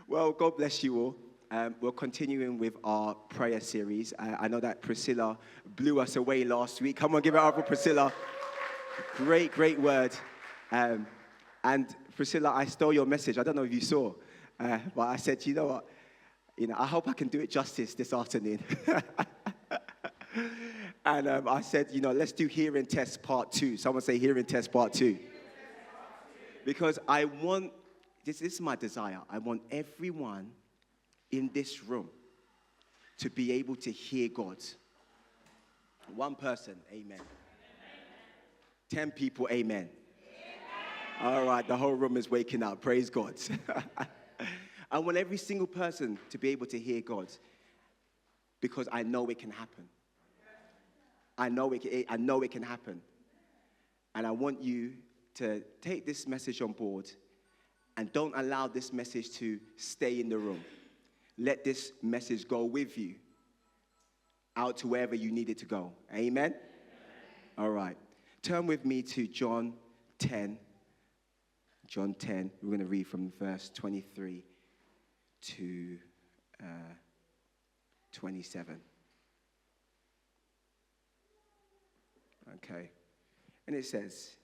Well, God bless you all. We're continuing with our prayer series. I know that Priscilla blew us away last week. Come on, give it up for Priscilla. Great word. And Priscilla, I stole your message. I don't know if you saw, but I said, you know what? I hope I can do it justice this afternoon. And I said, let's do hearing test part 2. Someone say hearing test part 2. Because I want, this is my desire. I want everyone in this room to be able to hear God. One person, amen. 10 people, amen. All right, the whole room is waking up. Praise God. I want every single person to be able to hear God because I know it can happen. I know it can happen. And I want you to take this message on board and don't allow this message to stay in the room. Let this message go with you out to wherever you need it to go. Amen? All right. Turn with me to John 10. John 10. We're going to read from verse 23 to 27. Okay. And it says,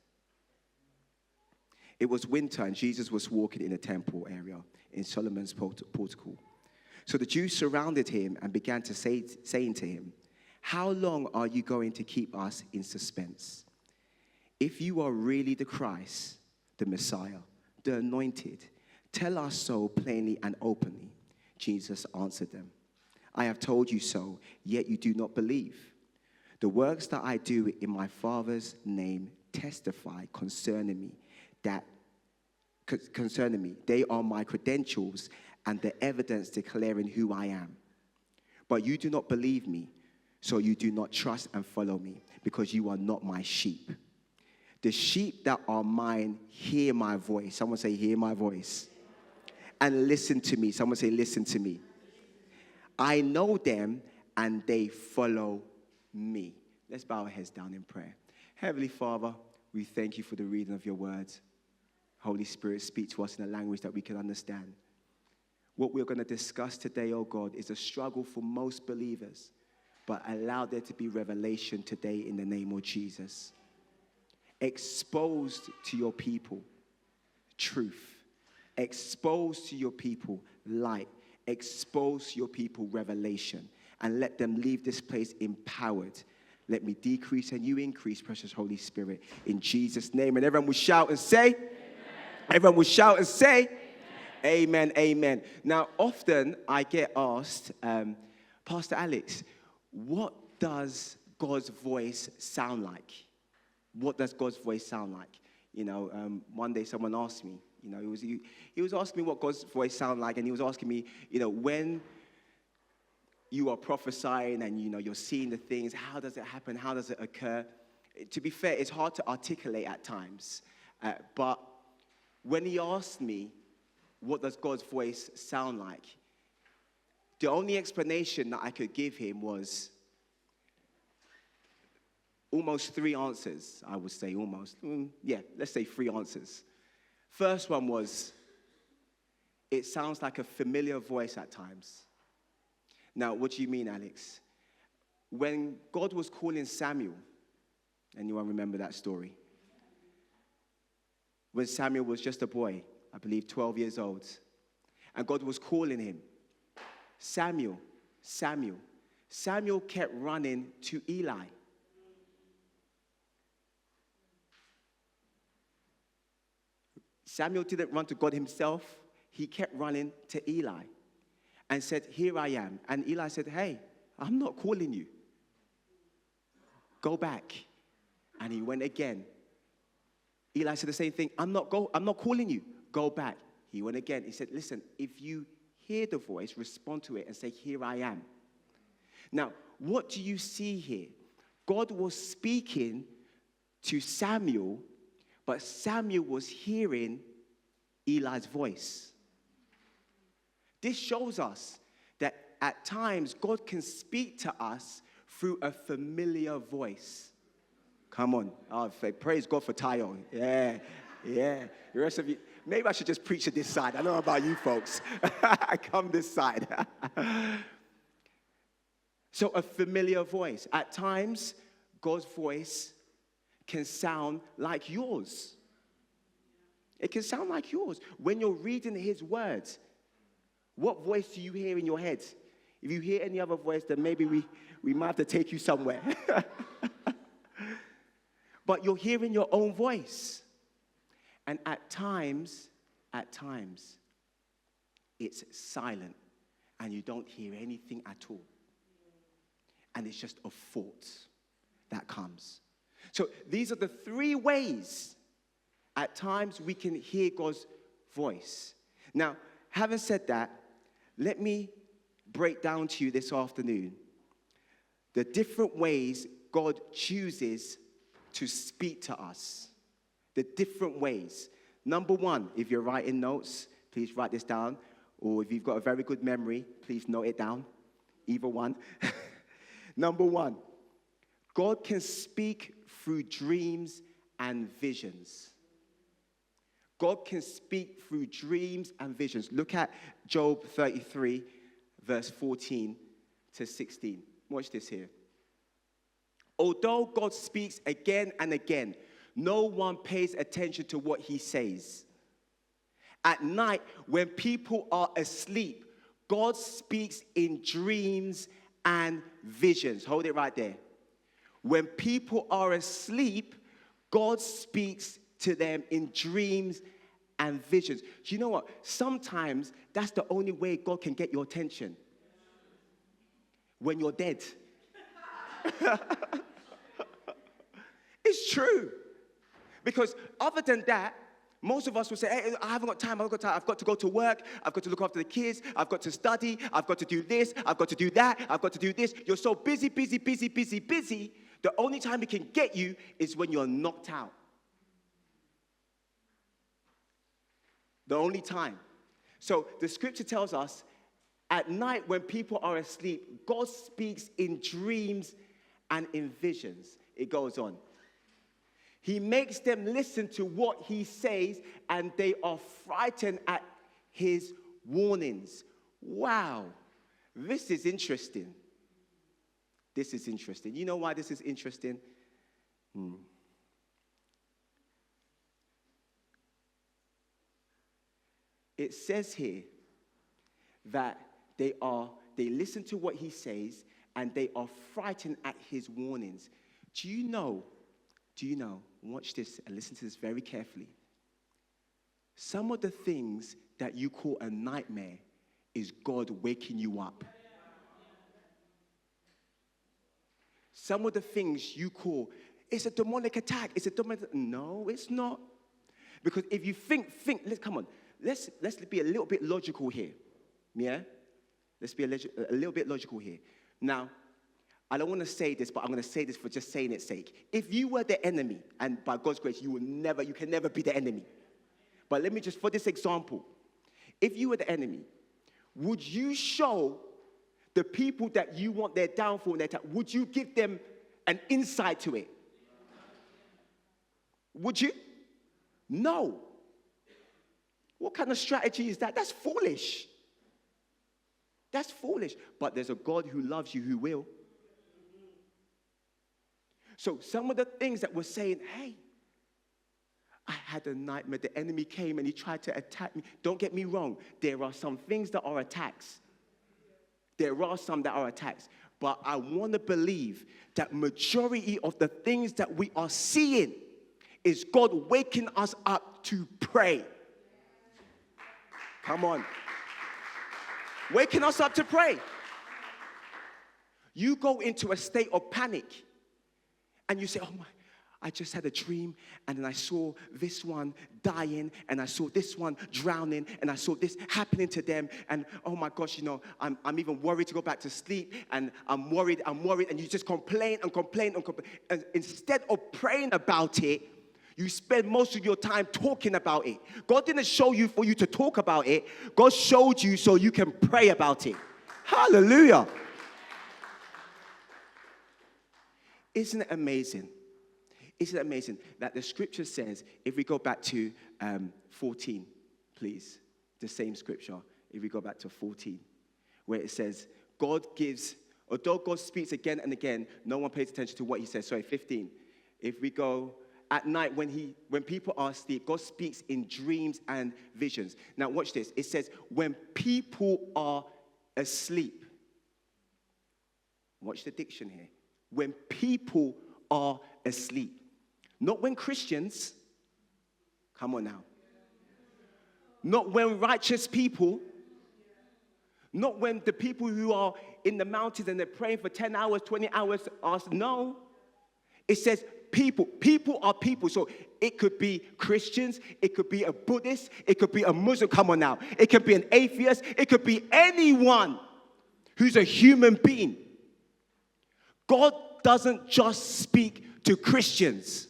it was winter and Jesus was walking in a temple area in Solomon's portico. So the Jews surrounded him and began to saying to him, "How long are you going to keep us in suspense? If you are really the Christ, the Messiah, the Anointed, tell us so plainly and openly." Jesus answered them, "I have told you so, yet you do not believe. The works that I do in my Father's name testify concerning me. They are my credentials and the evidence declaring who I am. But you do not believe me, so you do not trust and follow me, because you are not my sheep. The sheep that are mine hear my voice." Someone say, hear my voice. "And listen to me." Someone say, listen to me. "I know them and they follow me." Let's bow our heads down in prayer. Heavenly Father, we thank you for the reading of your words. Holy Spirit, speak to us in a language that we can understand. What we're going to discuss today, oh God, is a struggle for most believers, but allow there to be revelation today in the name of Jesus. Exposed to your people truth. Exposed to your people light. Expose your people revelation. And let them leave this place empowered. Let me decrease and you increase, precious Holy Spirit, in Jesus' name. And everyone will shout and say, amen. Everyone will shout and say, amen, amen. Now, often I get asked, Pastor Alex, what does God's voice sound like? What does God's voice sound like? One day someone asked me, he was asking me what God's voice sound like, and he was asking me, when you are prophesying and, you're seeing the things, how does it happen? How does it occur? To be fair, it's hard to articulate at times. But when he asked me, what does God's voice sound like? The only explanation that I could give him was almost 3 answers, I would say, almost. Let's say 3 answers. First one was, it sounds like a familiar voice at times. Now, what do you mean, Alex? When God was calling Samuel, anyone remember that story? When Samuel was just a boy, I believe 12 years old, and God was calling him, Samuel, Samuel. Samuel kept running to Eli. Samuel didn't run to God himself. He kept running to Eli and said, "Here I am." And Eli said, "Hey, I'm not calling you. Go back." And he went again. Eli said the same thing. I'm not calling you. Go back. He went again. He said, "Listen, if you hear the voice, respond to it and say, 'Here I am.'" Now, what do you see here? God was speaking to Samuel, but Samuel was hearing Eli's voice. This shows us that at times God can speak to us through a familiar voice. Come on. Oh, praise God for Tayo. Yeah. The rest of you. Maybe I should just preach to this side. I don't know about you folks. I come this side. So a familiar voice. At times, God's voice can sound like yours. It can sound like yours. When you're reading his words, what voice do you hear in your head? If you hear any other voice, then maybe we might have to take you somewhere. But you're hearing your own voice. And at times, it's silent and you don't hear anything at all. And it's just a thought that comes. So these are the three ways at times we can hear God's voice. Now, having said that, let me break down to you this afternoon the different ways God chooses to speak to us. The different ways. Number one, if you're writing notes, please write this down. Or if you've got a very good memory, please note it down. Either one. Number one, God can speak through dreams and visions. God can speak through dreams and visions. Look at Job 33, verse 14 to 16. Watch this here. Although God speaks again and again, no one pays attention to what he says. At night, when people are asleep, God speaks in dreams and visions. Hold it right there. When people are asleep, God speaks to them in dreams and visions. Do you know what? Sometimes that's the only way God can get your attention. When you're dead. It's true. Because other than that, most of us will say, hey, I haven't got time, I've got to go to work, I've got to look after the kids, I've got to study, I've got to do this, I've got to do that, I've got to do this. You're so busy. The only time it can get you is when you're knocked out. The only time. So the scripture tells us, at night when people are asleep, God speaks in dreams and in visions. It goes on. He makes them listen to what he says, and they are frightened at his warnings. Wow, this is interesting. This is interesting. You know why this is interesting? It says here that they listen to what he says, and they are frightened at his warnings. Do you know, watch this and listen to this very carefully. Some of the things that you call a nightmare is God waking you up. Some of the things you call, it's a demonic attack. No, it's not. Because if you think, let's be a little bit logical here. Yeah? Let's be a little bit logical here. Now, I don't want to say this, but I'm going to say this for just saying its sake. If you were the enemy, and by God's grace, you can never be the enemy. But let me just, for this example, if you were the enemy, would you show the people that you want their downfall and their attack, would you give them an insight to it? Would you? No. What kind of strategy is that? That's foolish. That's foolish. But there's a God who loves you who will. So some of the things that we're saying, hey, I had a nightmare. The enemy came and he tried to attack me. Don't get me wrong. There are some things that are attacks. There are some that are attacks. But I want to believe that majority of the things that we are seeing is God waking us up to pray. Come on. Waking us up to pray. You go into a state of panic and you say, oh my, I just had a dream and then I saw this one dying and I saw this one drowning and I saw this happening to them and oh my gosh, I'm even worried to go back to sleep and I'm worried and you just complain. And instead of praying about it, you spend most of your time talking about it. God didn't show you for you to talk about it. God showed you so you can pray about it. Hallelujah. Isn't it amazing? Isn't it amazing that the scripture says, if we go back to 14, please, the same scripture, if we go back to 14, where it says, God gives, although God speaks again and again, no one pays attention to what he says. Sorry, 15. If we go at night when people are asleep, God speaks in dreams and visions. Now watch this. It says, when people are asleep. Watch the diction here. When people are asleep. Not when Christians, come on now. Not when righteous people, not when the people who are in the mountains and they're praying for 10 hours, 20 hours, no. It says people. People are people. So it could be Christians, it could be a Buddhist, it could be a Muslim, come on now. It could be an atheist, it could be anyone who's a human being. God doesn't just speak to Christians.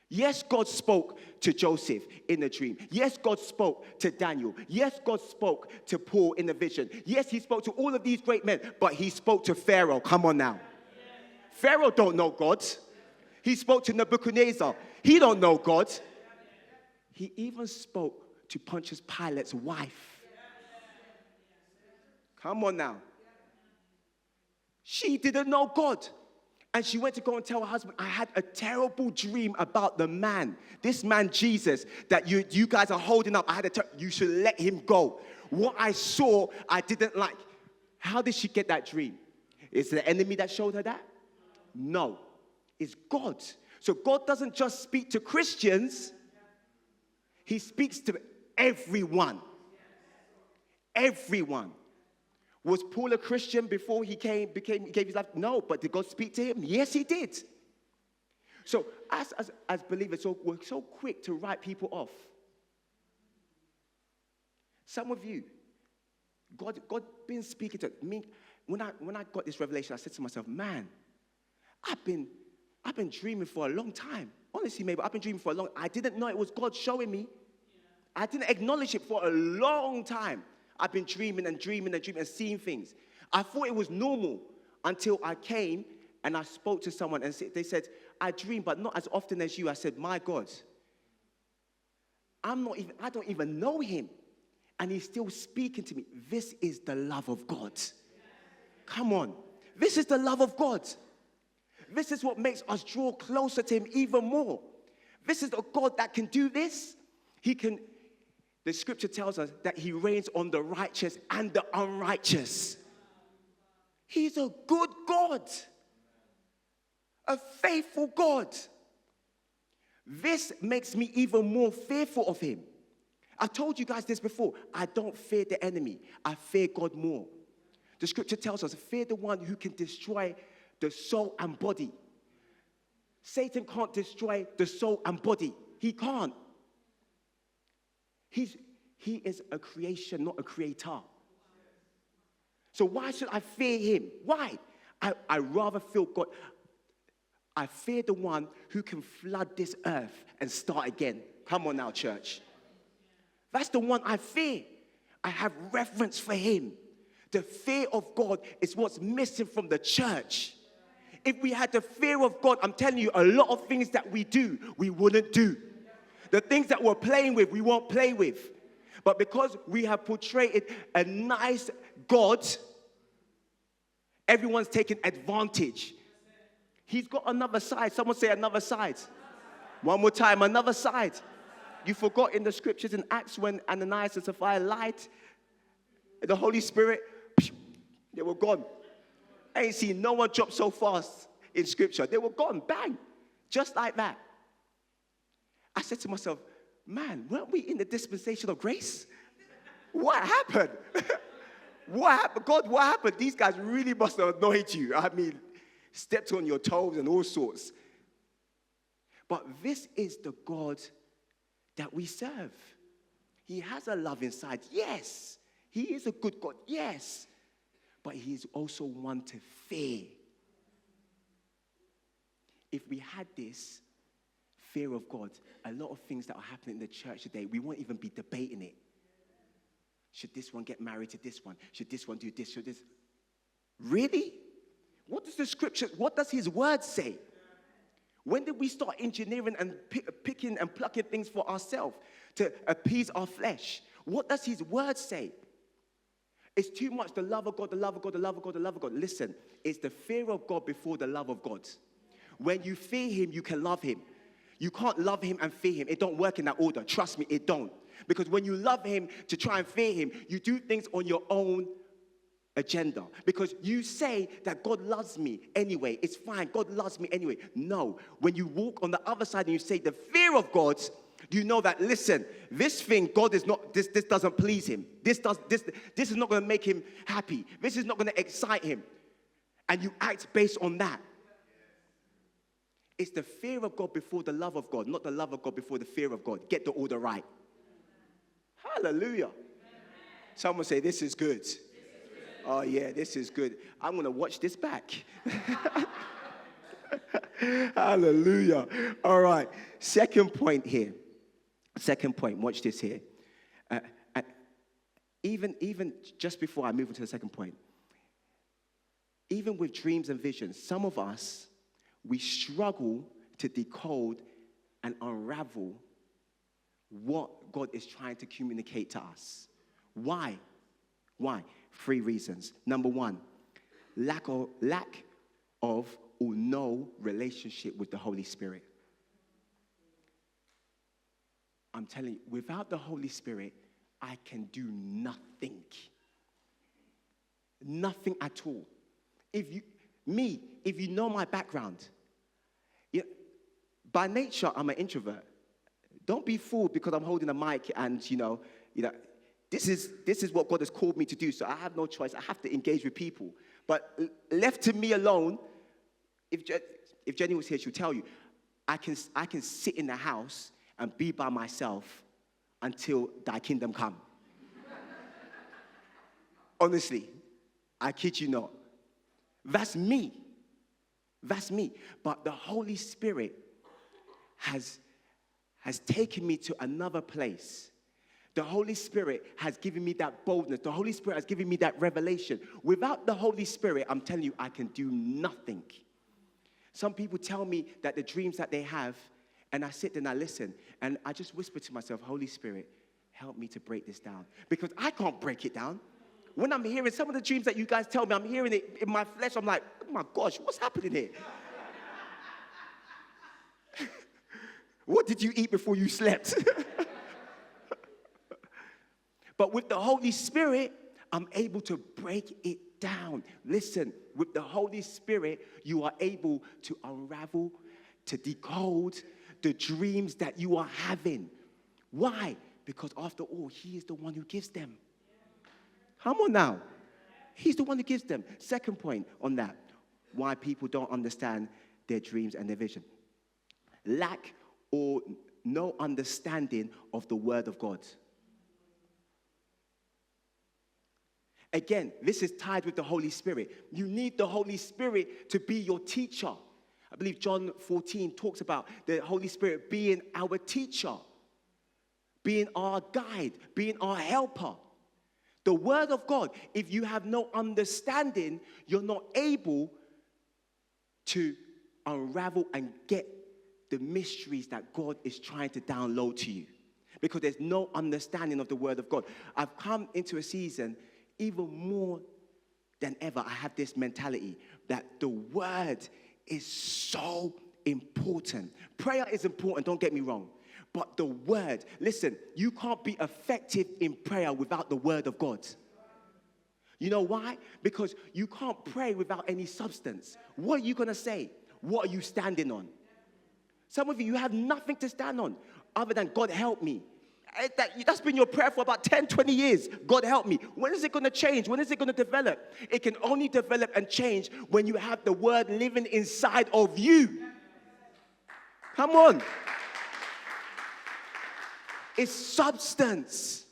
Yes, God spoke to Joseph in a dream. Yes, God spoke to Daniel. Yes, God spoke to Paul in a vision. Yes, he spoke to all of these great men, but he spoke to Pharaoh. Come on now. Pharaoh don't know God. He spoke to Nebuchadnezzar. He don't know God. He even spoke to Pontius Pilate's wife. Come on now. She didn't know God. And she went to go and tell her husband, I had a terrible dream about the man, this man Jesus, that you guys are holding up. You should let him go. What I saw, I didn't like. How did she get that dream? Is it the enemy that showed her that? No. It's God. So God doesn't just speak to Christians. He speaks to everyone. Everyone. Was Paul a Christian before he gave his life? No, but did God speak to him? Yes, he did. So as believers, we're so quick to write people off. Some of you, God been speaking to me. When I got this revelation, I said to myself, man, I've been dreaming for a long time. Honestly, maybe I've been dreaming for a long time. I didn't know it was God showing me. I didn't acknowledge it for a long time. I've been dreaming and seeing things. I thought it was normal until I came and I spoke to someone and they said, I dream, but not as often as you. I said, my God, I don't even know him. And he's still speaking to me. This is the love of God. Come on. This is the love of God. This is what makes us draw closer to him even more. This is a God that can do this. The scripture tells us that he reigns on the righteous and the unrighteous. He's a good God. A faithful God. This makes me even more fearful of him. I've told you guys this before. I don't fear the enemy. I fear God more. The scripture tells us, fear the one who can destroy the soul and body. Satan can't destroy the soul and body. He can't. He is a creation, not a creator. So why should I fear him? Why? I rather feel God. I fear the one who can flood this earth and start again. Come on now, church. That's the one I fear. I have reverence for him. The fear of God is what's missing from the church. If we had the fear of God, I'm telling you, a lot of things that we do, we wouldn't do. The things that we're playing with, we won't play with. But because we have portrayed a nice God, everyone's taking advantage. He's got another side. Someone say another side. One more time, another side. You forgot in the scriptures in Acts when Ananias and Sapphira lied, the Holy Spirit, they were gone. I ain't seen no one drop so fast in scripture. They were gone, bang, just like that. I said to myself, man, weren't we in the dispensation of grace? What happened? What happened? God, what happened? These guys really must have annoyed you. I mean, stepped on your toes and all sorts. But this is the God that we serve. He has a love inside, yes. He is a good God, yes. But he is also one to fear. If we had this fear of God, a lot of things that are happening in the church today, we won't even be debating it. Should this one get married to this one? Should this one do this? Should this? Really? What does the scripture, what does his word say? When did we start engineering and picking and plucking things for ourselves to appease our flesh? What does his word say? It's too much the love of God, the love of God, the love of God, the love of God. Listen, it's the fear of God before the love of God. When you fear him, you can love him. You can't love him and fear him. It don't work in that order. Trust me, it don't. Because when you love him to try and fear him, you do things on your own agenda. Because you say that God loves me anyway. It's fine. God loves me anyway. No. When you walk on the other side and you say the fear of God, you know that, listen, this thing, God is not, this doesn't please him. This is not going to make him happy. This is not going to excite him. And you act based on that. It's the fear of God before the love of God, not the love of God before the fear of God. Get the order right. Hallelujah. Someone say, this is good. Oh, yeah, this is good. I'm going to watch this back. Hallelujah. All right. Second point here. Second point. Watch this here. Even just before I move into the second point, even with dreams and visions, some of us, we struggle to decode and unravel what God is trying to communicate to us. Why? Why? 3 reasons. Number 1, lack of or no relationship with the Holy Spirit. I'm telling you, without the Holy Spirit, I can do nothing. Nothing at all. If you know my background, by nature, I'm an introvert. Don't be fooled because I'm holding a mic and, this is what God has called me to do, so I have no choice. I have to engage with people. But left to me alone, if Jenny was here, she'll tell you, I can sit in the house and be by myself until thy kingdom come. Honestly, I kid you not. That's me. That's me. But the Holy Spirit has taken me to another place. The Holy Spirit has given me that boldness. The Holy Spirit has given me that revelation. Without the Holy Spirit, I'm telling you, I can do nothing. Some people tell me that the dreams that they have, and I sit there and I listen, and I just whisper to myself, Holy Spirit, help me to break this down. Because I can't break it down. When I'm hearing some of the dreams that you guys tell me, I'm hearing it in my flesh. I'm like, oh my gosh, what's happening here? What did you eat before you slept? But with the Holy Spirit, I'm able to break it down. Listen, with the Holy Spirit, you are able to unravel, to decode the dreams that you are having. Why? Because after all, he is the one who gives them. Come on now. He's the one who gives them. Second point on that, why people don't understand their dreams and their vision. Lack or no understanding of the Word of God. Again, this is tied with the Holy Spirit. You need the Holy Spirit to be your teacher. I believe John 14 talks about the Holy Spirit being our teacher, being our guide, being our helper. The Word of God, if you have no understanding, you're not able to unravel and get the mysteries that God is trying to download to you. Because there's no understanding of the Word of God. I've come into a season, even more than ever, I have this mentality that the Word is so important. Prayer is important, don't get me wrong. But the Word, listen, you can't be effective in prayer without the Word of God. You know why? Because you can't pray without any substance. What are you going to say? What are you standing on? Some of you have nothing to stand on other than God help me. That's been your prayer for about 10, 20 years. God help me. When is it going to change? When is it going to develop? It can only develop and change when you have the Word living inside of you. Come on. It's substance.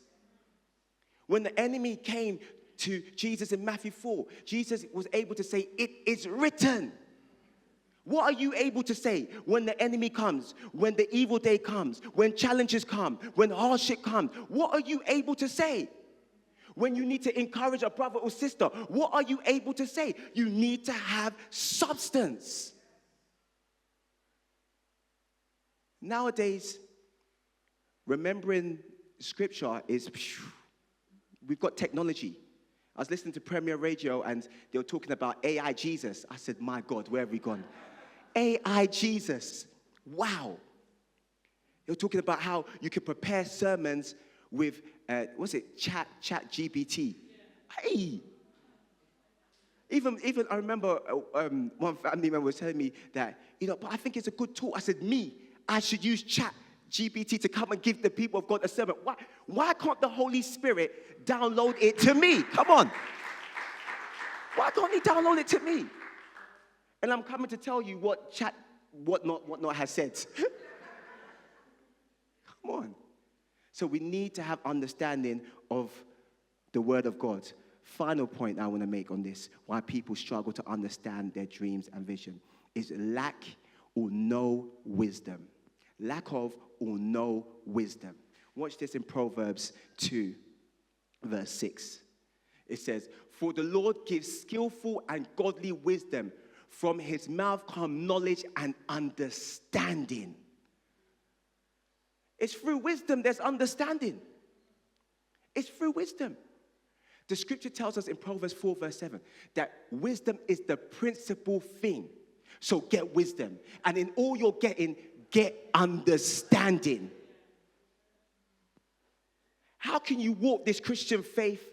When the enemy came to Jesus in Matthew 4, Jesus was able to say, it is written. What are you able to say when the enemy comes, when the evil day comes, when challenges come, when hardship comes? What are you able to say? When you need to encourage a brother or sister, what are you able to say? You need to have substance. Nowadays, remembering scripture is, we've got technology. I was listening to Premier Radio and they were talking about AI Jesus. I said, my God, where have we gone? AI Jesus. Wow. They were talking about how you can prepare sermons with, Chat GPT. Hey. Even I remember one family member was telling me that, but I think it's a good tool. I said, I should use Chat GPT to come and give the people of God a sermon. Why can't the Holy Spirit download it to me? Come on. Why can't he download it to me? And I'm coming to tell you what not has said. Come on. So we need to have understanding of the Word of God. Final point I want to make on this, why people struggle to understand their dreams and vision, is lack or no wisdom. Lack of or no wisdom. Watch this in Proverbs 2, verse 6. It says, for the Lord gives skillful and godly wisdom. From his mouth come knowledge and understanding. It's through wisdom there's understanding. It's through wisdom. The scripture tells us in Proverbs 4, verse 7, that wisdom is the principal thing. So get wisdom. And in all you're getting, get understanding. How can you walk this Christian faith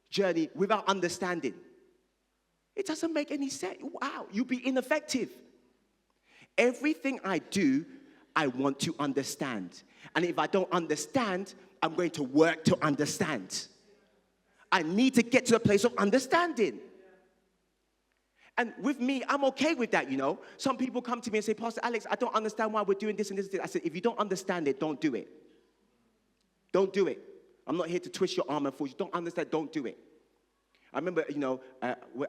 journey without understanding? It doesn't make any sense. Wow, you'll be ineffective. Everything I do, I want to understand. And if I don't understand, I'm going to work to understand. I need to get to a place of understanding. And with me, I'm okay with that, Some people come to me and say, Pastor Alex, I don't understand why we're doing this and this and this. I said, if you don't understand it, don't do it. Don't do it. I'm not here to twist your arm and force you. Don't understand, don't do it. I remember,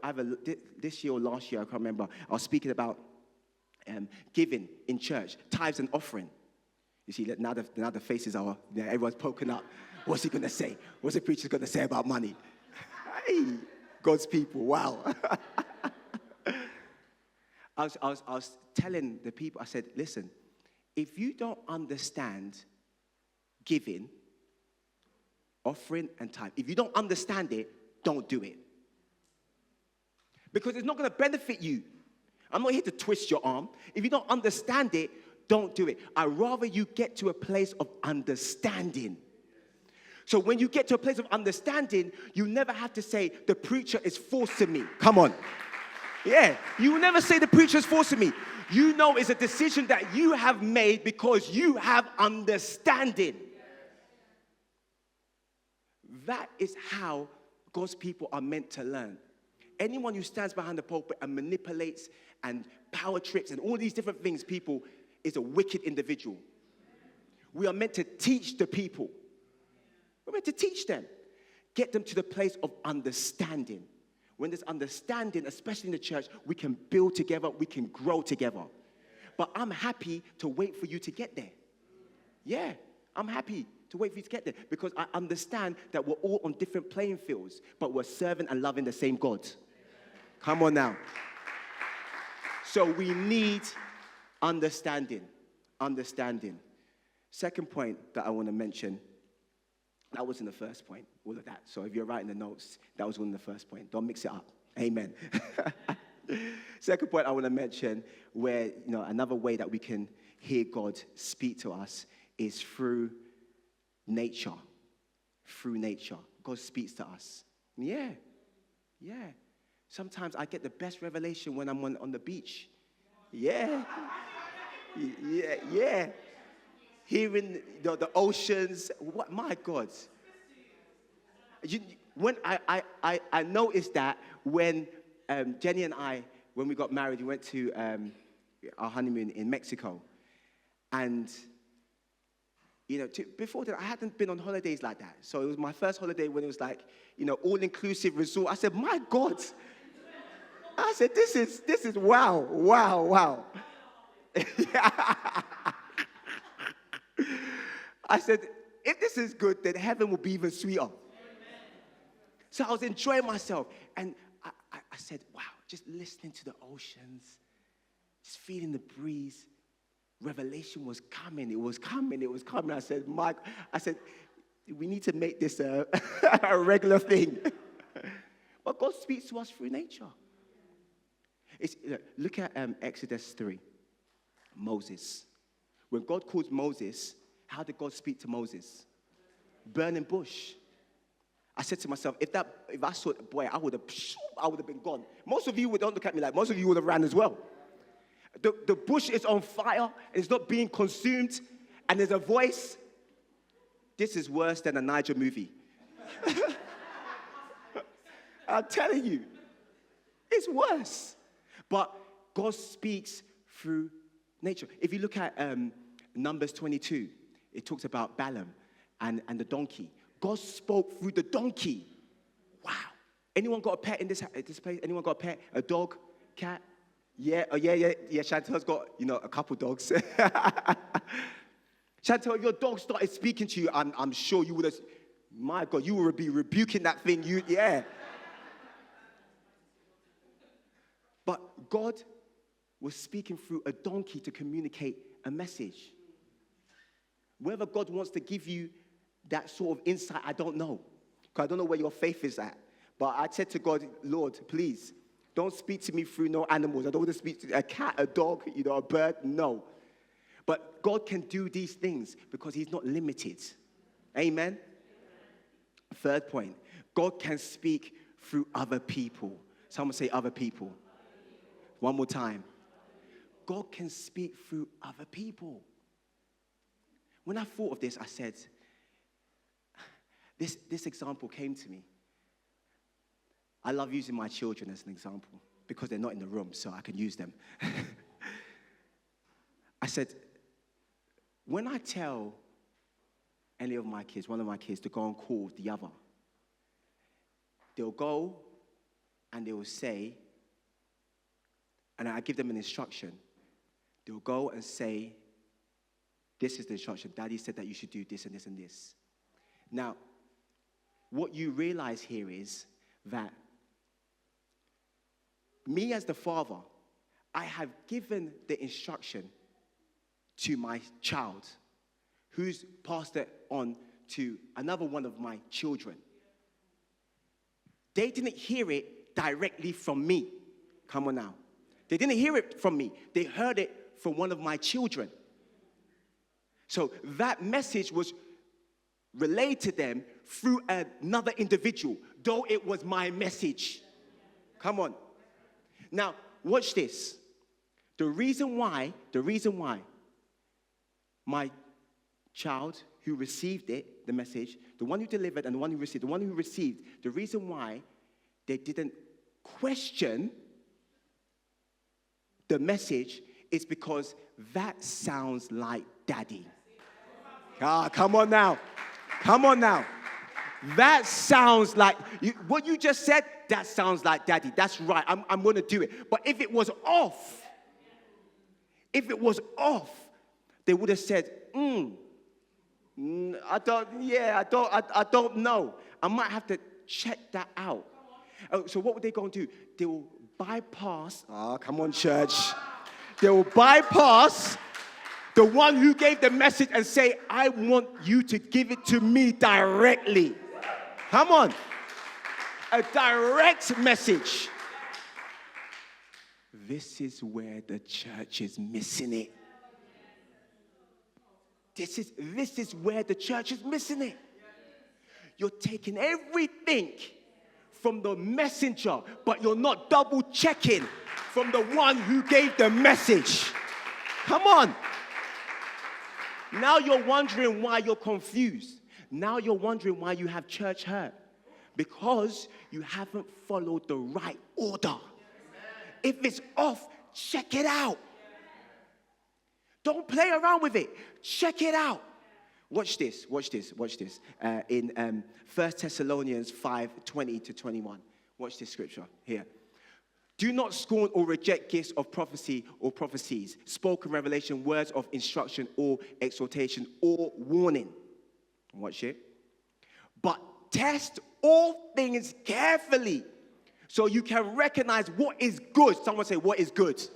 either this year or last year, I can't remember, I was speaking about giving in church, tithes and offering. You see, now the faces are, everyone's poking up. What's he going to say? What's the preacher going to say about money? Hey, God's people, wow. I was telling the people, I said, listen, if you don't understand giving, offering, and tithe, if you don't understand it, don't do it. Because it's not going to benefit you. I'm not here to twist your arm. If you don't understand it, don't do it. I'd rather you get to a place of understanding. So when you get to a place of understanding, you never have to say, the preacher is forcing me. Come on. Yeah, you will never say the preacher is forcing me. You know it's a decision that you have made because you have understanding. That is how God's people are meant to learn. Anyone who stands behind the pulpit and manipulates and power trips and all these different things, people, is a wicked individual. We are meant to teach the people. We're meant to teach them. Get them to the place of understanding. When there's understanding, especially in the church, we can build together, we can grow together. But I'm happy to wait for you to get there. Yeah, I'm happy to wait for you to get there because I understand that we're all on different playing fields, but we're serving and loving the same God. Come on now. So we need understanding. Understanding. Second point that I want to mention, that was in the first point, all of that. So if you're writing the notes, that was one of the first point. Don't mix it up. Amen. Second point I want to mention, where, another way that we can hear God speak to us is through nature. Through nature. God speaks to us. Yeah. Sometimes I get the best revelation when I'm on the beach. Yeah. Hearing the oceans. What, my God. When I noticed that when Jenny and I, when we got married, we went to our honeymoon in Mexico. And, before that, I hadn't been on holidays like that. So it was my first holiday when it was like, all-inclusive resort. I said, my God. I said, this is wow. I said, if this is good, then heaven will be even sweeter. So I was enjoying myself. And I said, wow, just listening to the oceans, just feeling the breeze, revelation was coming. It was coming. It was coming. I said, Mike, we need to make this a regular thing. But God speaks to us through nature. Look at Exodus 3. Moses. When God called Moses, how did God speak to Moses? Burning bush. I said to myself, if I saw it, boy, I would have been gone. Most of you don't look at me like, most of you would have ran as well. The bush is on fire, and it's not being consumed, and there's a voice. This is worse than a Niger movie. I'm telling you, it's worse. But God speaks through nature. If you look at Numbers 22, it talks about Balaam and the donkey. God spoke through the donkey. Wow. Anyone got a pet in this place? Anyone got a pet? A dog? Cat? Yeah. Oh, yeah. Chantel's got, a couple dogs. Chantel, your dog started speaking to you. I'm sure you would have, my God, you would be rebuking that thing. Yeah. But God was speaking through a donkey to communicate a message. Whether God wants to give you that sort of insight, I don't know. Because I don't know where your faith is at. But I said to God, Lord, please, don't speak to me through no animals. I don't want to speak to a cat, a dog, a bird. No. But God can do these things because he's not limited. Amen? Third point, God can speak through other people. Someone say other people. One more time. God can speak through other people. When I thought of this, I said, this example came to me. I love using my children as an example because they're not in the room, so I can use them. I said, when I tell any of my kids, one of my kids, to go and call the other, they'll go and they will say, and I give them an instruction. They'll go and say, this is the instruction. Daddy said that you should do this and this and this. Now, what you realize here is that me as the father, I have given the instruction to my child who's passed it on to another one of my children. They didn't hear it directly from me. Come on now. They didn't hear it from me. They heard it from one of my children. So that message was relayed to them through another individual, though it was my message. Come on. Now, watch this. The reason why my child who received it, the message, the one who delivered and the one who received, the reason why they didn't question the message is because that sounds like daddy. Come on now. That sounds like, what you just said, that sounds like daddy. That's right, I'm going to do it. But if it was off, they would have said, I don't know. I might have to check that out. So what would they go and do? They will bypass, come on, church. They will bypass the one who gave the message and say, I want you to give it to me directly. Come on. A direct message. This is where the church is missing it. This is where the church is missing it. You're taking everything from the messenger, but you're not double checking from the one who gave the message. Come on. Now you're wondering why you're confused. Now you're wondering why you have church hurt. Because you haven't followed the right order. If it's off, check it out. Don't play around with it. Check it out. Watch this. In 1 Thessalonians 5:20-21. Watch this scripture here. Do not scorn or reject gifts of prophecy or prophecies, spoken revelation, words of instruction or exhortation or warning. Watch it. But test all things carefully so you can recognize what is good. Someone say, what is good?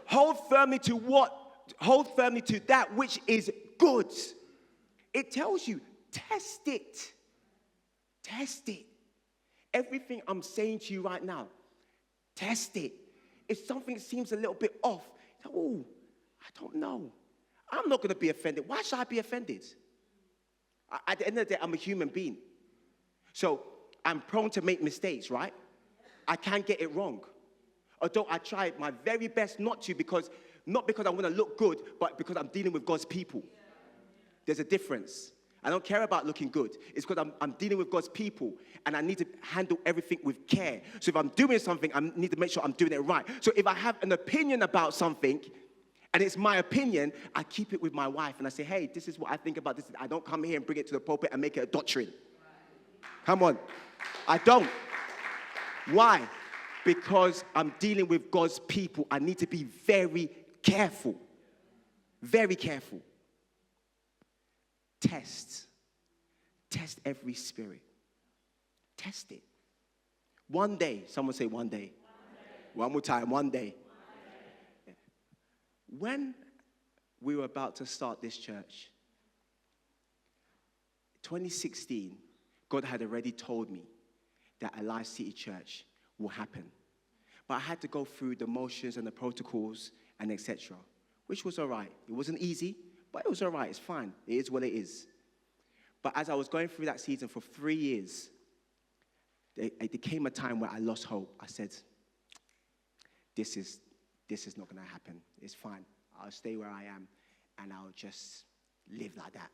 Hold firmly to what hold firmly to that which is good. It tells you, test it. Test it. Everything I'm saying to you right now, test it. If something seems a little bit off, oh, I don't know. I'm not going to be offended. Why should I be offended? At the end of the day, I'm a human being. So I'm prone to make mistakes, right? I can get it wrong. Although I try my very best not to, not because I want to look good, but because I'm dealing with God's people. There's a difference. I don't care about looking good. It's because I'm dealing with God's people, and I need to handle everything with care. So if I'm doing something, I need to make sure I'm doing it right. So if I have an opinion about something, and it's my opinion, I keep it with my wife, and I say, hey, this is what I think about this. I don't come here and bring it to the pulpit and make it a doctrine. Come on. I don't. Why? Because I'm dealing with God's people. I need to be very careful. Very careful. Test every spirit. Test it. One day, someone say one day. One more time, one day. When we were about to start this church, 2016, God had already told me that a Life City Church will happen. But I had to go through the motions and the protocols and etc., which was all right. It wasn't easy, but it was all right. It's fine. It is what it is. But as I was going through that season for 3 years, there came a time where I lost hope. I said, this is not going to happen. It's fine. I'll stay where I am, and I'll just live like that.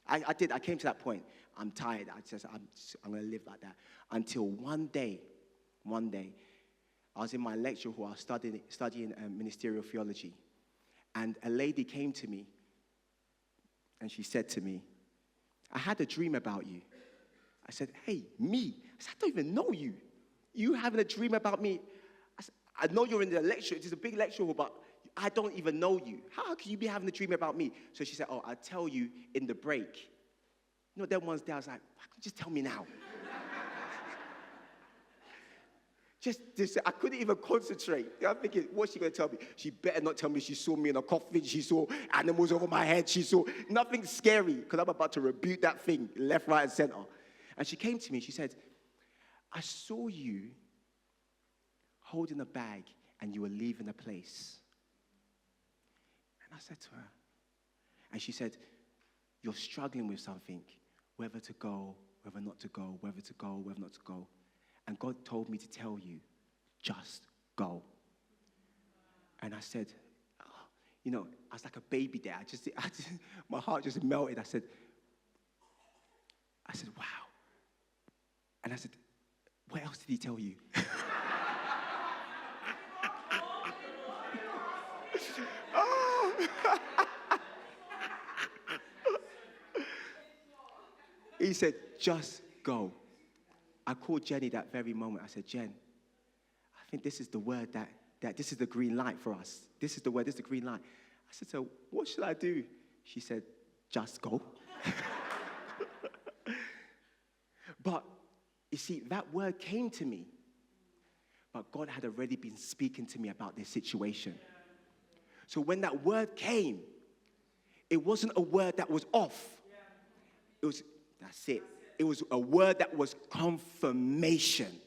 I came to that point. I'm tired. I'm going to live like that. Until one day, I was in my lecture hall. I was studying ministerial theology. And a lady came to me, and she said to me, I had a dream about you. I said, hey, me? I said, I don't even know you. You having a dream about me? I said, I know you're in the lecture. It's a big lecture hall, but I don't even know you. How can you be having a dream about me? So she said, oh, I'll tell you in the break. You know, them ones there, I was like, why can't you just tell me now? I couldn't even concentrate. I'm thinking, what's she going to tell me? She better not tell me she saw me in a coffin. She saw animals over my head. She saw nothing scary, because I'm about to rebuke that thing left, right, and center. And she came to me. She said, I saw you holding a bag and you were leaving a place. And I said to her, and she said, you're struggling with something, whether to go, whether not to go, whether to go, whether not to go. And God told me to tell you, just go. And I said, oh, I was like a baby there. My heart just melted. I said, wow. And I said, what else did he tell you? Oh. He said, just go. I called Jenny that very moment. I said, Jen, I think this is the word that this is the green light for us. This is the word, this is the green light. I said, so what should I do? She said, just go. But you see, that word came to me. But God had already been speaking to me about this situation. So when that word came, it wasn't a word that was off. That's it. It was a word that was confirmation.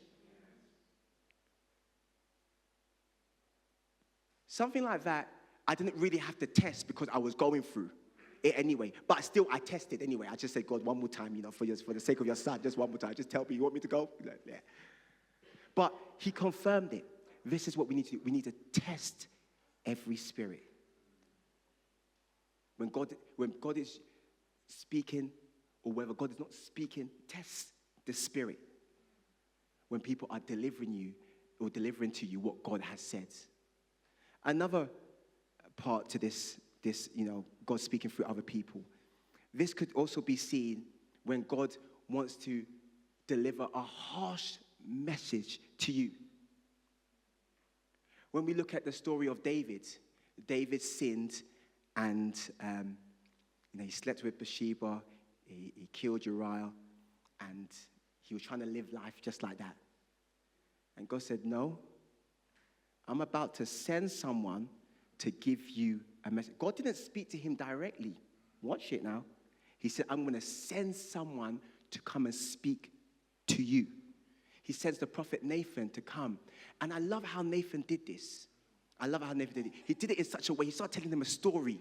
Something like that, I didn't really have to test because I was going through it anyway. But still, I tested anyway. I just said, God, one more time, for the sake of your son, just one more time. Just tell me, you want me to go? Like, yeah. But he confirmed it. This is what we need to do. We need to test every spirit. When God is speaking, or whether God is not speaking, test the spirit. When people are delivering you or delivering to you what God has said. Another part to this, God speaking through other people. This could also be seen when God wants to deliver a harsh message to you. When we look at the story of David sinned and he slept with Bathsheba. He killed Uriah, and he was trying to live life just like that. And God said, no, I'm about to send someone to give you a message. God didn't speak to him directly. Watch it now. He said, I'm going to send someone to come and speak to you. He sends the prophet Nathan to come. And I love how Nathan did this. He did it in such a way. He started telling them a story.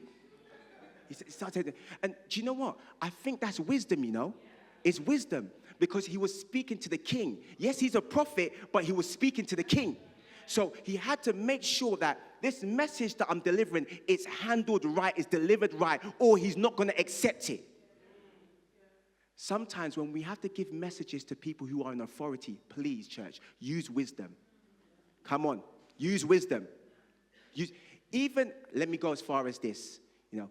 And do you know what? I think that's wisdom, you know. It's wisdom because he was speaking to the king. Yes, he's a prophet, but he was speaking to the king. So he had to make sure that this message that I'm delivering is handled right, is delivered right, or he's not going to accept it. Sometimes when we have to give messages to people who are in authority, please, church, use wisdom. Come on, use wisdom. Let me go as far as this, you know,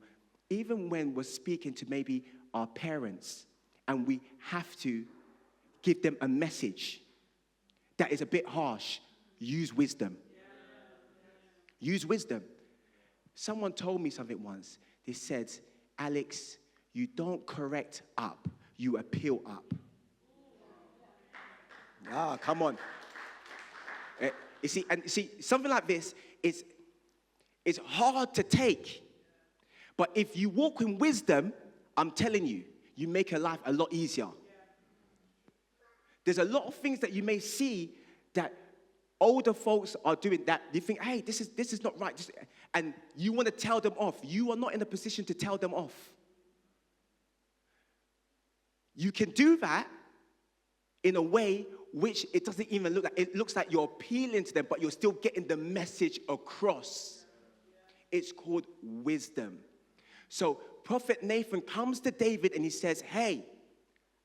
even when we're speaking to maybe our parents and we have to give them a message that is a bit harsh, use wisdom. Use wisdom. Someone told me something once. They said, Alex, you don't correct up, you appeal up. Ah, come on. You see, something like this is hard to take. But if you walk in wisdom, I'm telling you, you make your life a lot easier. There's a lot of things that you may see that older folks are doing that you think, hey, this is not right. And you want to tell them off. You are not in a position to tell them off. You can do that in a way which it doesn't even look like. It looks like you're appealing to them, but you're still getting the message across. It's called wisdom. So Prophet Nathan comes to David and he says, hey,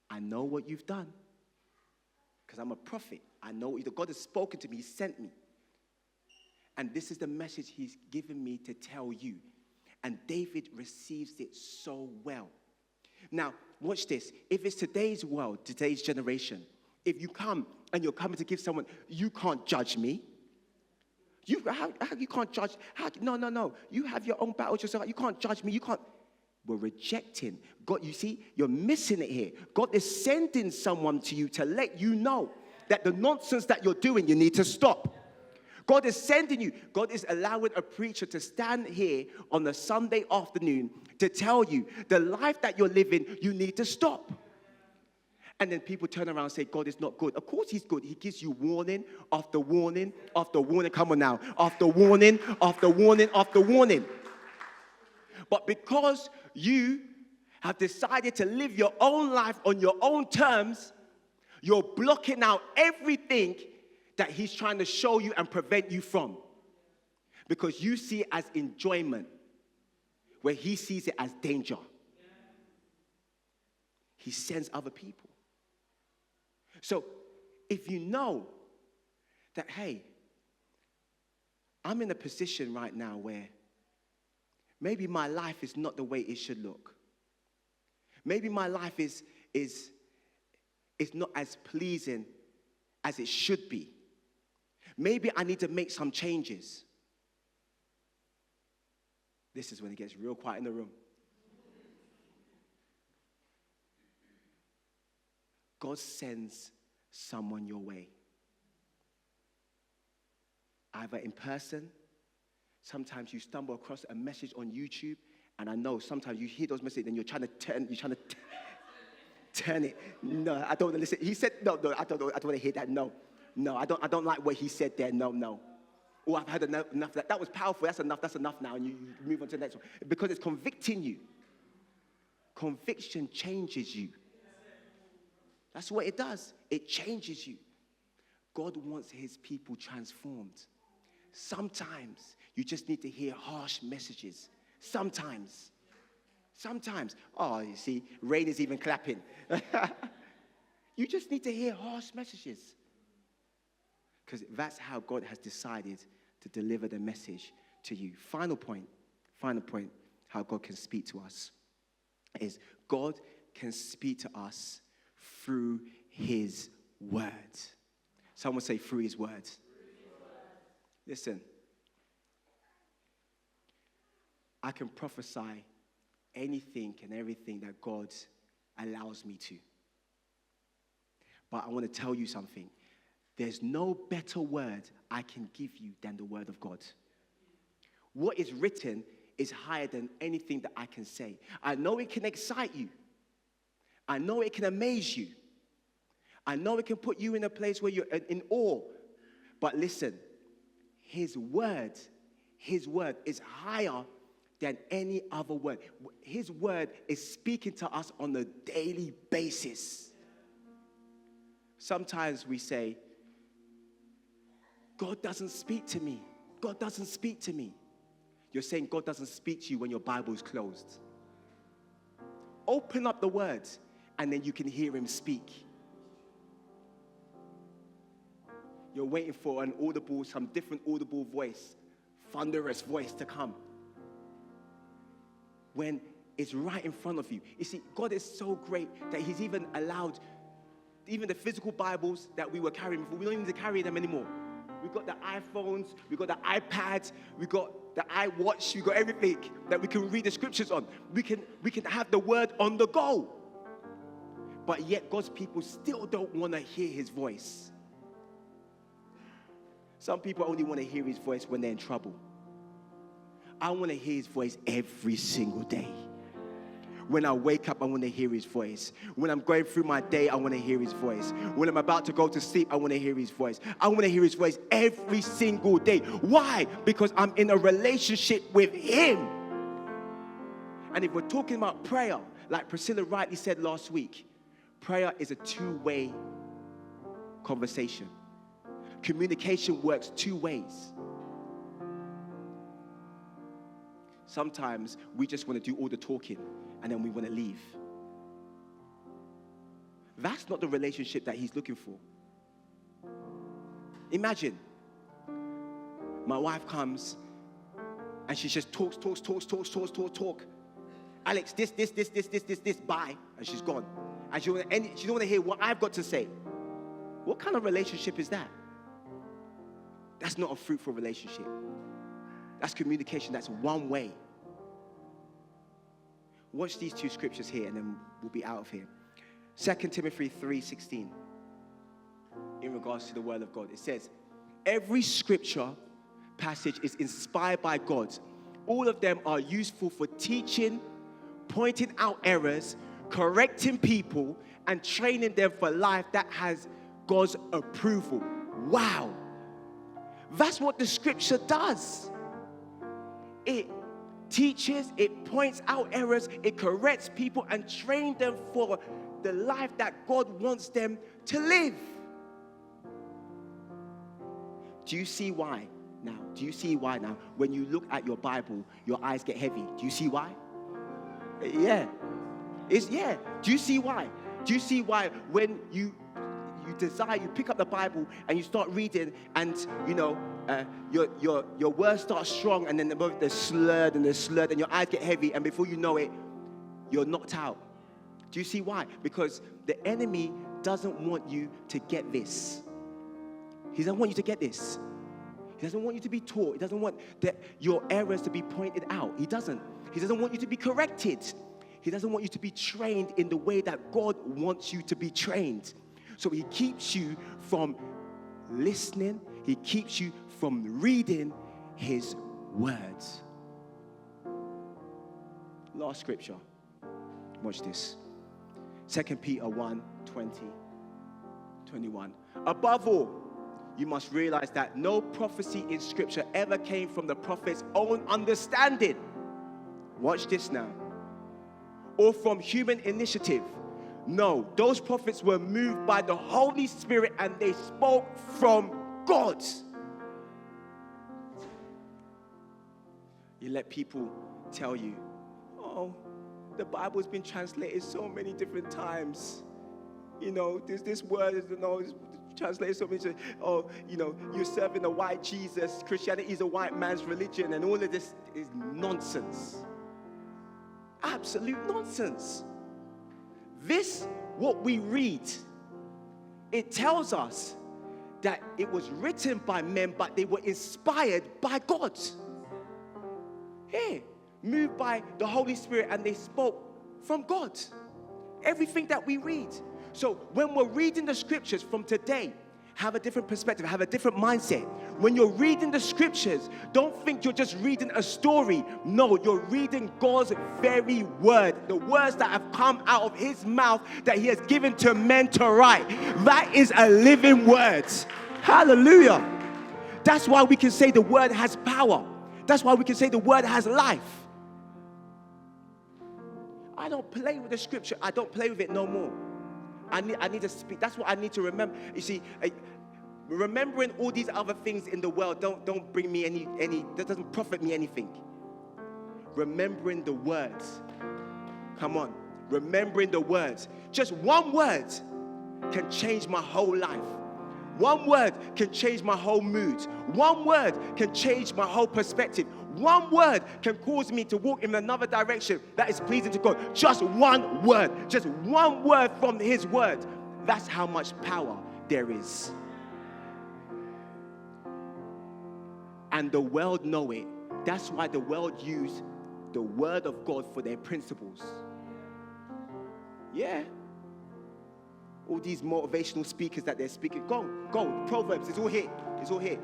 I know what you've done. Because I'm a prophet. I know God has spoken to me. He sent me. And this is the message he's given me to tell you. And David receives it so well. Now, watch this. If it's today's world, today's generation, if you come and you're coming to give someone, you can't judge me. How you can't judge? No. You have your own battles yourself. You can't judge me. You can't. We're rejecting. God, you see, you're missing it here. God is sending someone to you to let you know that the nonsense that you're doing, you need to stop. God is sending you. God is allowing a preacher to stand here on a Sunday afternoon to tell you the life that you're living, you need to stop. And then people turn around and say, God is not good. Of course he's good. He gives you warning after warning after warning. Come on now. After warning after warning after warning. But because you have decided to live your own life on your own terms, you're blocking out everything that he's trying to show you and prevent you from. Because you see it as enjoyment, where he sees it as danger. He sends other people. So if you know that, hey, I'm in a position right now where maybe my life is not the way it should look. Maybe my life is not as pleasing as it should be. Maybe I need to make some changes. This is when it gets real quiet in the room. God sends someone your way. Either in person, sometimes you stumble across a message on YouTube, and I know sometimes you hear those messages and you're trying to turn it. No, I don't want to listen. He said, no, I don't want to hear that. No, I don't like what he said there. No. Oh, I've heard enough. That was powerful. That's enough now. And you move on to the next one. Because it's convicting you. Conviction changes you. That's what it does. It changes you. God wants his people transformed. Sometimes you just need to hear harsh messages. Sometimes. Oh, you see, Rain is even clapping. You just need to hear harsh messages. Because that's how God has decided to deliver the message to you. Final point, how God can speak to us is God can speak to us through his word. Someone say through his word. Listen, I can prophesy anything and everything that God allows me to. But I want to tell you something. There's no better word I can give you than the word of God. What is written is higher than anything that I can say. I know it can excite you. I know it can amaze you. I know it can put you in a place where you're in awe. But listen, His word is higher than any other word. His word is speaking to us on a daily basis. Sometimes we say, God doesn't speak to me. God doesn't speak to me. You're saying God doesn't speak to you when your Bible is closed. Open up the words, and then you can hear Him speak. You're waiting for some different audible voice, thunderous voice to come, when it's right in front of you. You see, God is so great that He's even allowed, even the physical Bibles that we were carrying before, we don't need to carry them anymore. We've got the iPhones, we've got the iPads, we've got the iWatch, we've got everything that we can read the scriptures on. We can have the word on the go. But yet God's people still don't want to hear His voice. Some people only want to hear His voice when they're in trouble. I want to hear His voice every single day. When I wake up, I want to hear His voice. When I'm going through my day, I want to hear His voice. When I'm about to go to sleep, I want to hear His voice. I want to hear His voice every single day. Why? Because I'm in a relationship with Him. And if we're talking about prayer, like Priscilla rightly said last week, prayer is a two-way conversation. Communication works two ways. Sometimes we just want to do all the talking and then we want to leave. That's not the relationship that He's looking for. Imagine my wife comes and she just talks. Alex, this, bye. And she's gone. And she don't want to hear what I've got to say. What kind of relationship is that? That's not a fruitful relationship. That's communication. That's one way. Watch these two scriptures here and then we'll be out of here. 2 Timothy 3:16. In regards to the word of God. It says, every scripture passage is inspired by God. All of them are useful for teaching, pointing out errors, correcting people, and training them for life that has God's approval. Wow. That's what the scripture does. It teaches, it points out errors, it corrects people and trains them for the life that God wants them to live. Do you see why now? Do you see why now? When you look at your Bible, your eyes get heavy. Do you see why? Yeah. Do you see why? Do you see why when you pick up the Bible and you start reading and, your words start strong and then they're slurred and your eyes get heavy and before you know it, you're knocked out. Do you see why? Because the enemy doesn't want you to get this. He doesn't want you to get this. He doesn't want you to be taught. He doesn't want your errors to be pointed out. He doesn't want you to be corrected. He doesn't want you to be trained in the way that God wants you to be trained. So he keeps you from listening. He keeps you from reading his words. Last scripture. Watch this. 2 Peter 1:20-21. Above all, you must realize that no prophecy in scripture ever came from the prophet's own understanding. Watch this now. Or from human initiative. No, those prophets were moved by the Holy Spirit and they spoke from God. You let people tell you, oh, the Bible's been translated so many different times. There's this word, it's translated so many times. Oh, you're serving a white Jesus. Christianity is a white man's religion. And all of this is nonsense. Absolute nonsense. This, what we read, it tells us that it was written by men, but they were inspired by God. Here, moved by the Holy Spirit, and they spoke from God. Everything that we read. So when we're reading the scriptures from today, have a different perspective, have a different mindset. When you're reading the scriptures, don't think you're just reading a story. No, you're reading God's very word, the words that have come out of his mouth that he has given to men to write. That is a living word. Hallelujah. That's why we can say the word has power. That's why we can say the word has life. I don't play with the scripture. I don't play with it no more. I need to speak. That's what I need to remember. You see, remembering all these other things in the world don't bring me any, that doesn't profit me anything. Remembering the words. Come on. Remembering the words. Just one word can change my whole life. One word can change my whole mood. One word can change my whole perspective. One word can cause me to walk in another direction that is pleasing to God. Just one word. Just one word from his word. That's how much power there is. And the world know it. That's why the world use the word of God for their principles. Yeah. All these motivational speakers that they're speaking. Go. Proverbs, it's all here. It's all here.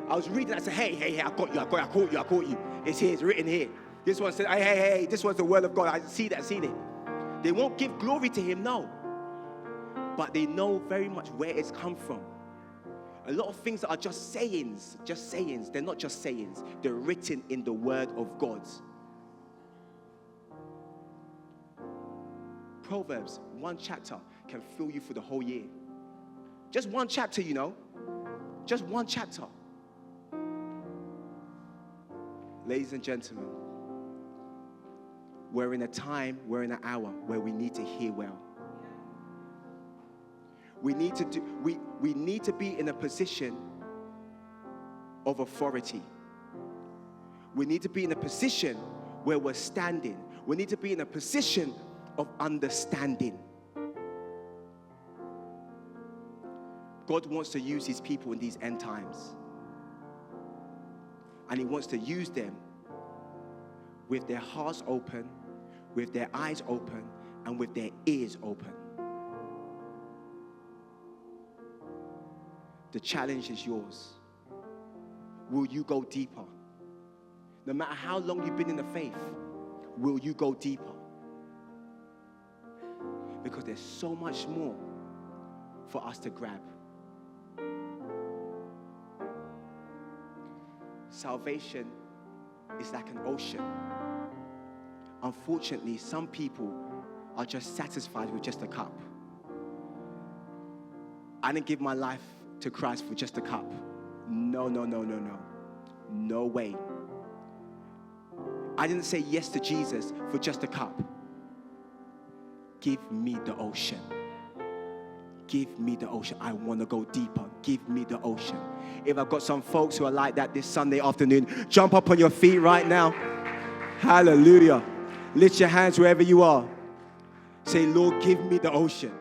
I was reading, I said, hey, I caught you. It's here, it's written here. This one said, hey, this one's the word of God. I see that, seen it. They won't give glory to him, no. But they know very much where it's come from. A lot of things are just sayings. They're not just sayings. They're written in the word of God. Proverbs, one chapter can fill you for the whole year. Just one chapter, you know. Just one chapter. Ladies and gentlemen, we're in a time, we're in an hour where we need to hear well. We need to be in a position of authority. We need to be in a position where we're standing. We need to be in a position of understanding. God wants to use his people in these end times. And he wants to use them with their hearts open, with their eyes open, and with their ears open. The challenge is yours. Will you go deeper? No matter how long you've been in the faith, will you go deeper? Because there's so much more for us to grab. Salvation is like an ocean. Unfortunately, some people are just satisfied with just a cup. I didn't give my life to Christ for just a cup. No. No way. I didn't say yes to Jesus for just a cup. Give me the ocean. Give me the ocean. I want to go deeper. Give me the ocean. If I've got some folks who are like that this Sunday afternoon, jump up on your feet right now. Hallelujah. Lift your hands wherever you are. Say, Lord, give me the ocean.